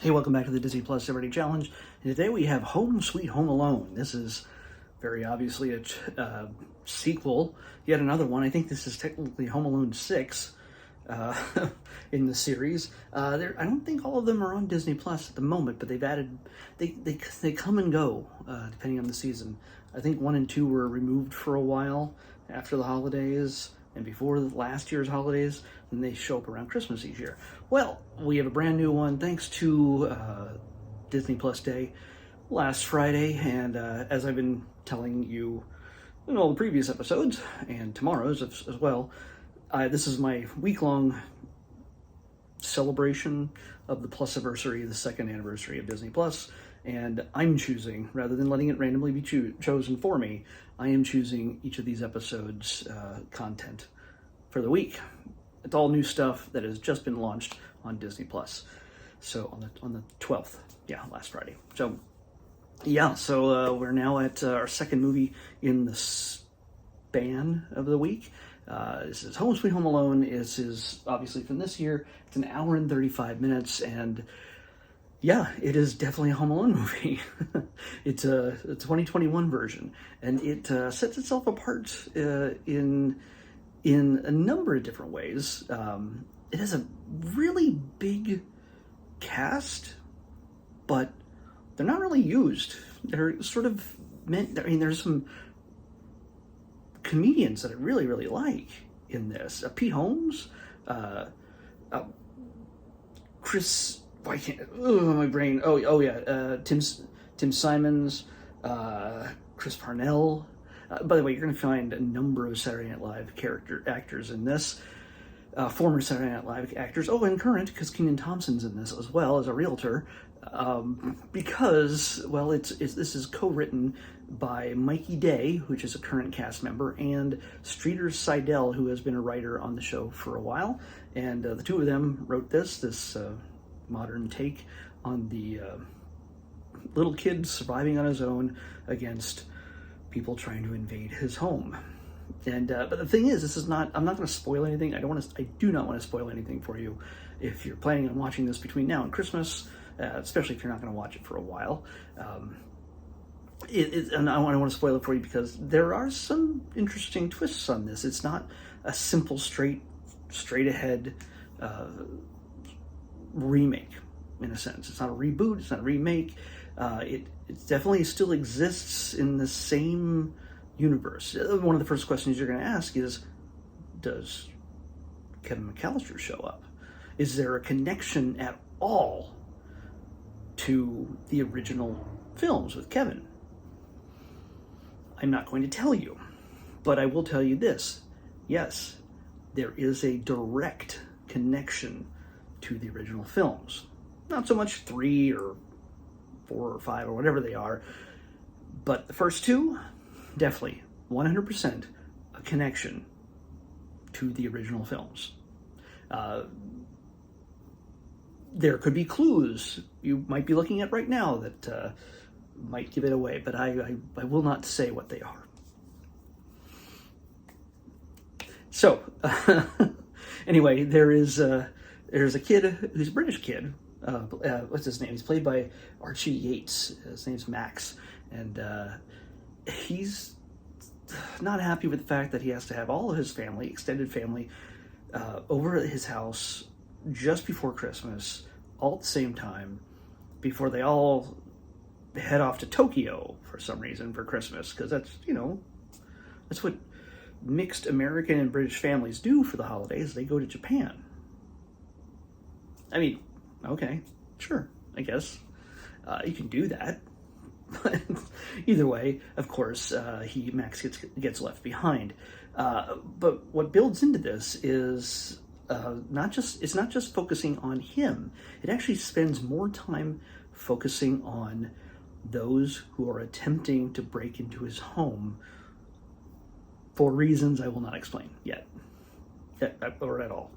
Hey, welcome back to the Disney Plus Celebrity Challenge. And today we have Home Sweet Home Alone. This is very obviously a sequel, yet another one. I think this is technically Home Alone 6 uh, in the series. I don't think all of them are on Disney Plus at the moment, but they've added, they come and go depending on the season. I think 1 and 2 were removed for a while after the holidays and before last year's holidays, and they show up around Christmas each year. Well, we have a brand new one thanks to Disney Plus Day last Friday, and as I've been telling you in all the previous episodes, and tomorrow's as well, this is my week-long celebration of the Plusiversary, the second anniversary of Disney Plus, and I'm choosing, rather than letting it randomly be chosen for me, I am choosing each of these episodes' content for the week. It's all new stuff that has just been launched on Disney Plus. So on the 12th, last Friday. So we're now at our second movie in the span of the week. This is Home Sweet Home Alone. This is obviously from this year. It's an hour and 35 minutes, and yeah, it is definitely a Home Alone movie. It's a 2021 version, and it sets itself apart in a number of different ways. It has a really big cast, but they're not really used. They're sort of meant, I mean, there's some comedians that I really, really like in this. Pete Holmes, Chris, why can't, my brain, Tim Simons, Chris Parnell. By the way, you're going to find a number of Saturday Night Live actors in this. Former Saturday Night Live actors. Oh, and current, because Kenan Thompson's in this as well as a realtor. Because, well, this is co-written by Mikey Day, which is a current cast member, and Streeter Seidel, who has been a writer on the show for a while. And the two of them wrote this modern take on the little kid surviving on his own against people trying to invade his home. And but the thing is, I'm not going to spoil anything. I do not want to spoil anything for you if you're planning on watching this between now and Christmas, especially if you're not going to watch it for a while. And I don't want to spoil it for you because there are some interesting twists on this. It's not a simple straight ahead remake, in a sense. It's not a reboot. It's not a remake. It definitely still exists in the same universe. One of the first questions you're going to ask is, does Kevin McAllister show up? Is there a connection at all to the original films with Kevin? I'm not going to tell you, but I will tell you this. Yes, there is a direct connection to the original films. Not so much 3 or 4 or 5 or whatever they are, but the first two, definitely 100% a connection to the original films. There could be clues you might be looking at right now that might give it away, but I will not say what they are. So, anyway, there's a kid who's a British kid. What's his name? He's played by Archie Yates. His name's Max, and he's not happy with the fact that he has to have all of his family, extended family, over at his house just before Christmas, all at the same time, before they all head off to Tokyo for some reason for Christmas, because that's what mixed American and British families do for the holidays. They go to Japan. I mean, okay, sure, I guess you can do that. But either way, of course, Max gets left behind. But what builds into this is it's not just focusing on him. It actually spends more time focusing on those who are attempting to break into his home for reasons I will not explain yet, or at all.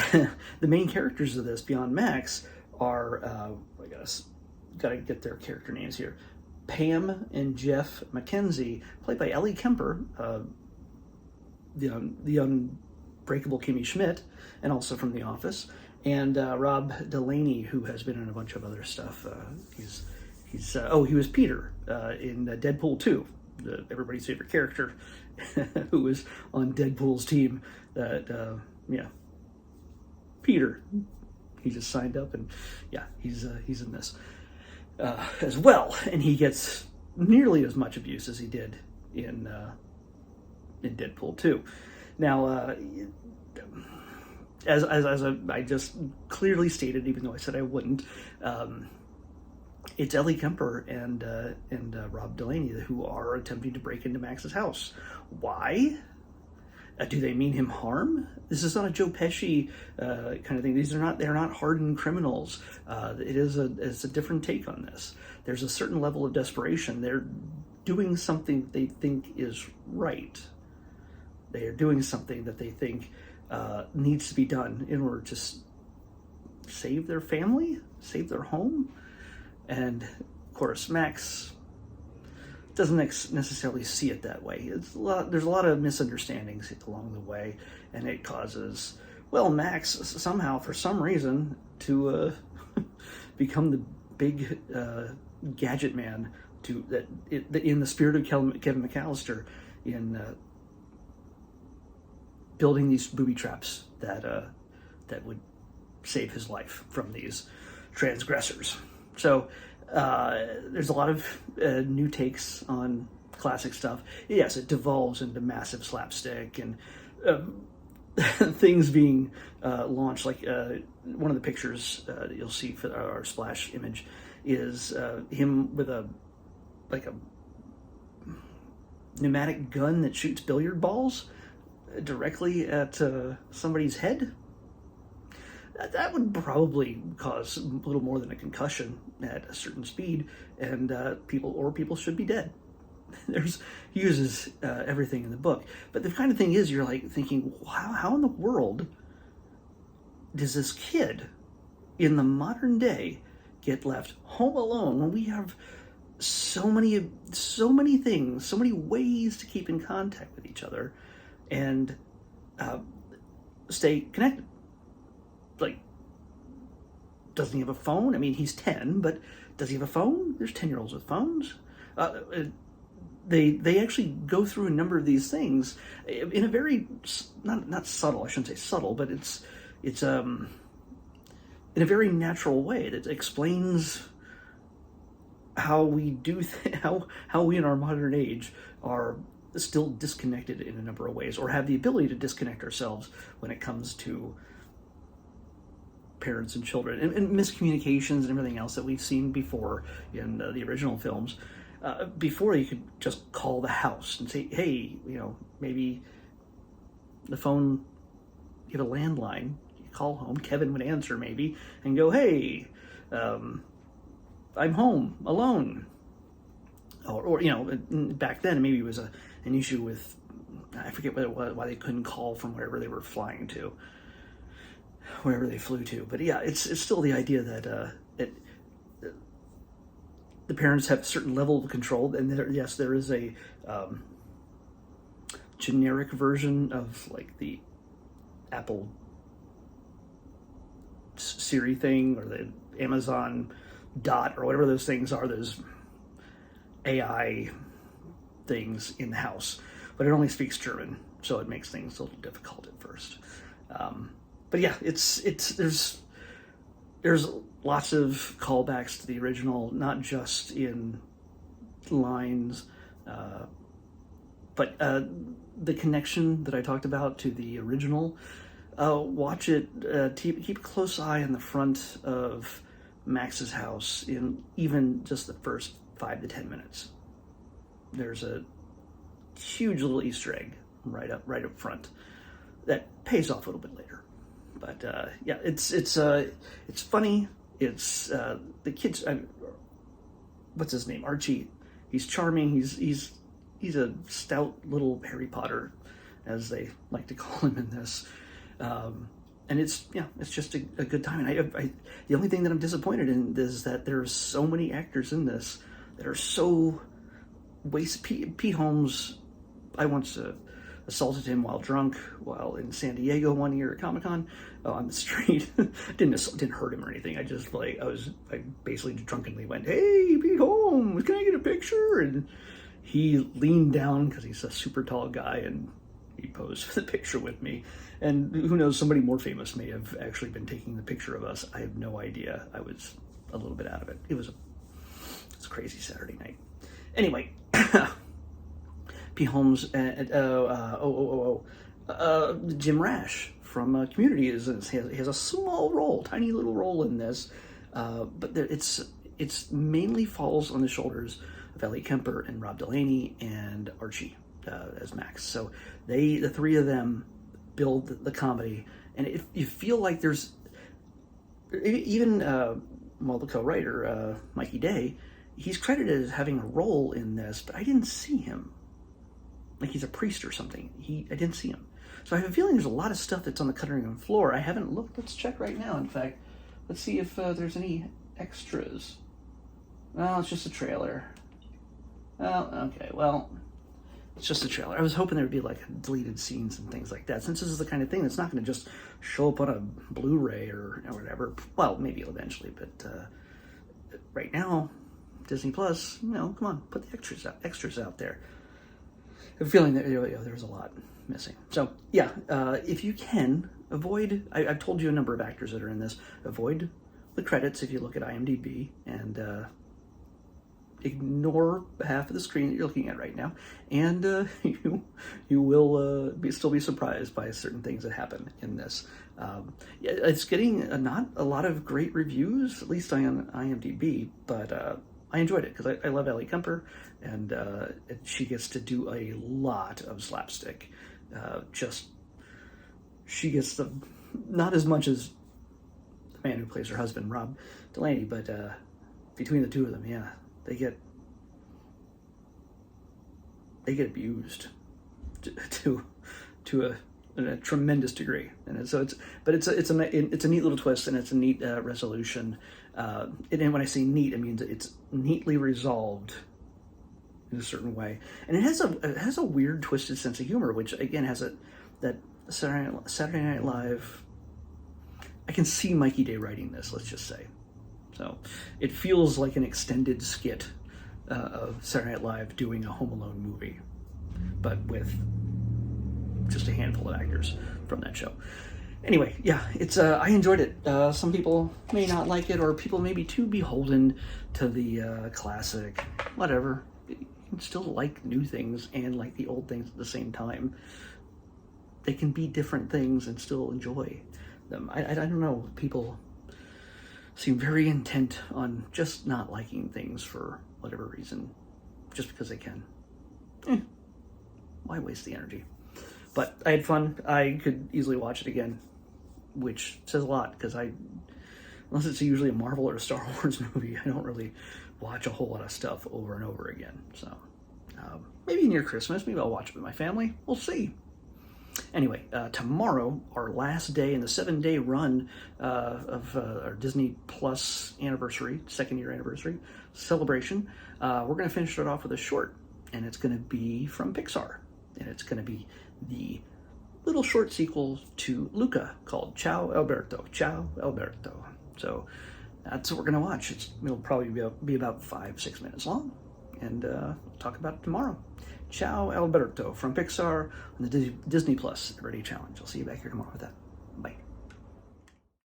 The main characters of this, beyond Max, are gotta get their character names here. Pam and Jeff Mackenzie, played by Ellie Kemper, the unbreakable Kimmy Schmidt, and also from The Office, and Rob Delaney, who has been in a bunch of other stuff. He was Peter in Deadpool 2, everybody's favorite character, who was on Deadpool's team. Peter. He just signed up, and he's in this as well, and he gets nearly as much abuse as he did in Deadpool 2. Now, as I just clearly stated, even though I said I wouldn't, it's Ellie Kemper and Rob Delaney who are attempting to break into Max's house. Why? Do they mean him harm? This is not a Joe Pesci kind of thing. They're not hardened criminals. It's a different take on this. There's a certain level of desperation. They're doing something they think is right. They are doing something that they think needs to be done in order to save their family, save their home. And of course, Max doesn't necessarily see it that way. There's a lot of misunderstandings along the way, and it causes, Max somehow, for some reason, to become the big gadget man in the spirit of Kevin McAllister in building these booby traps that would save his life from these transgressors. So there's a lot of new takes on classic stuff. Yes, it devolves into massive slapstick and things being launched. Like one of the pictures that you'll see for our splash image is him with a pneumatic gun that shoots billiard balls directly at somebody's head. That would probably cause a little more than a concussion at a certain speed, and people should be dead. He uses everything in the book, but the kind of thing is, you're like thinking, how in the world does this kid in the modern day get left home alone when we have so many things, so many ways to keep in contact with each other and stay connected? Like, doesn't he have a phone? I mean, he's 10, but does he have a phone? There's 10-year-olds with phones. They actually go through a number of these things in a very not subtle. I shouldn't say subtle, but it's in a very natural way that explains how we do how we in our modern age are still disconnected in a number of ways, or have the ability to disconnect ourselves when it comes to parents and children, and miscommunications and everything else that we've seen before in the original films. Before, you could just call the house and say, hey, maybe the phone, you have a landline, you call home, Kevin would answer maybe, and go, hey, I'm home, alone. Or back then, maybe it was an issue with, I forget what it was, why they couldn't call from wherever they were flying to, wherever they flew to. But yeah, it's still the idea that the parents have a certain level of control, and there is a generic version of like the Apple Siri thing, or the Amazon Dot, or whatever those things are, those AI things in the house, but it only speaks German, so it makes things a little difficult at first. But yeah, there's lots of callbacks to the original, not just in lines, but the connection that I talked about to the original. Watch it. Keep a close eye on the front of Max's house in even just the first 5 to 10 minutes. There's a huge little Easter egg right up front that pays off a little bit later. But yeah, it's funny. It's the kids. What's his name? Archie. He's charming. He's a stout little Harry Potter, as they like to call him in this. And it's just a good time. And the only thing that I'm disappointed in is that there's so many actors in this that are so wasted. Pete Holmes, I once assaulted him while drunk while in San Diego one year at Comic-Con on the street. didn't hurt him or anything. I just I basically drunkenly went, "Hey, Pete Holmes, can I get a picture?" And he leaned down because he's a super tall guy, and he posed for the picture with me. And who knows, somebody more famous may have actually been taking the picture of us. I have no idea. I was a little bit out of it. It was a crazy Saturday night. Anyway, P. Holmes, Jim Rash from Community has a small role, tiny little role in this, but it's mainly falls on the shoulders of Ellie Kemper and Rob Delaney and Archie as Max. So the three of them build the comedy, and if you feel like there's even the co-writer Mikey Day, he's credited as having a role in this, but I didn't see him. Like he's a priest or something. I didn't see him. So I have a feeling there's a lot of stuff that's on the cutting room floor. I haven't looked. Let's check right now. In fact, let's see if there's any extras. Well, it's just a trailer. Oh, okay. Well, it's just a trailer. I was hoping there would be like deleted scenes and things like that, since this is the kind of thing that's not going to just show up on a Blu-ray or whatever. Well, maybe eventually, but right now, Disney Plus, come on, put the extras out there. I have a feeling that there's a lot missing. So yeah, if you can avoid, I've told you a number of actors that are in this. Avoid the credits if you look at IMDb, and ignore half of the screen that you're looking at right now, and you will still be surprised by certain things that happen in this. Yeah, it's getting not a lot of great reviews, at least on IMDb, but I enjoyed it because I love Ellie Kemper, and she gets to do a lot of slapstick. She gets not as much as the man who plays her husband, Rob Delaney, but between the two of them, yeah, they get abused to a tremendous degree, and it's a neat little twist, and it's a neat resolution. And when I say neat, I mean it's neatly resolved in a certain way, and it has a weird, twisted sense of humor, which again has that Saturday Night Live. I can see Mikey Day writing this. Let's just say, so it feels like an extended skit of Saturday Night Live doing a Home Alone movie, but with just a handful of actors from that show. Anyway, yeah, it's I enjoyed it. Some people may not like it, or people may be too beholden to the classic. Whatever, you can still like new things and like the old things at the same time. They can be different things and still enjoy them. I don't know. People seem very intent on just not liking things for whatever reason, just because they can. Why waste the energy? But I had fun. I could easily watch it again, which says a lot, because unless it's usually a Marvel or a Star Wars movie, I don't really watch a whole lot of stuff over and over again. So maybe near Christmas, maybe I'll watch it with my family. We'll see. Anyway, tomorrow, our last day in the 7-day run of our Disney Plus anniversary, second-year anniversary celebration, we're going to finish it off with a short, and it's going to be from Pixar, and it's going to be the little short sequel to Luca called Ciao Alberto. Ciao Alberto. So that's what we're going to watch. It'll probably be about 5-6 minutes long, and we'll talk about it tomorrow. Ciao Alberto from Pixar on the Disney Plus Everyday Challenge. I'll see you back here tomorrow with that. Bye.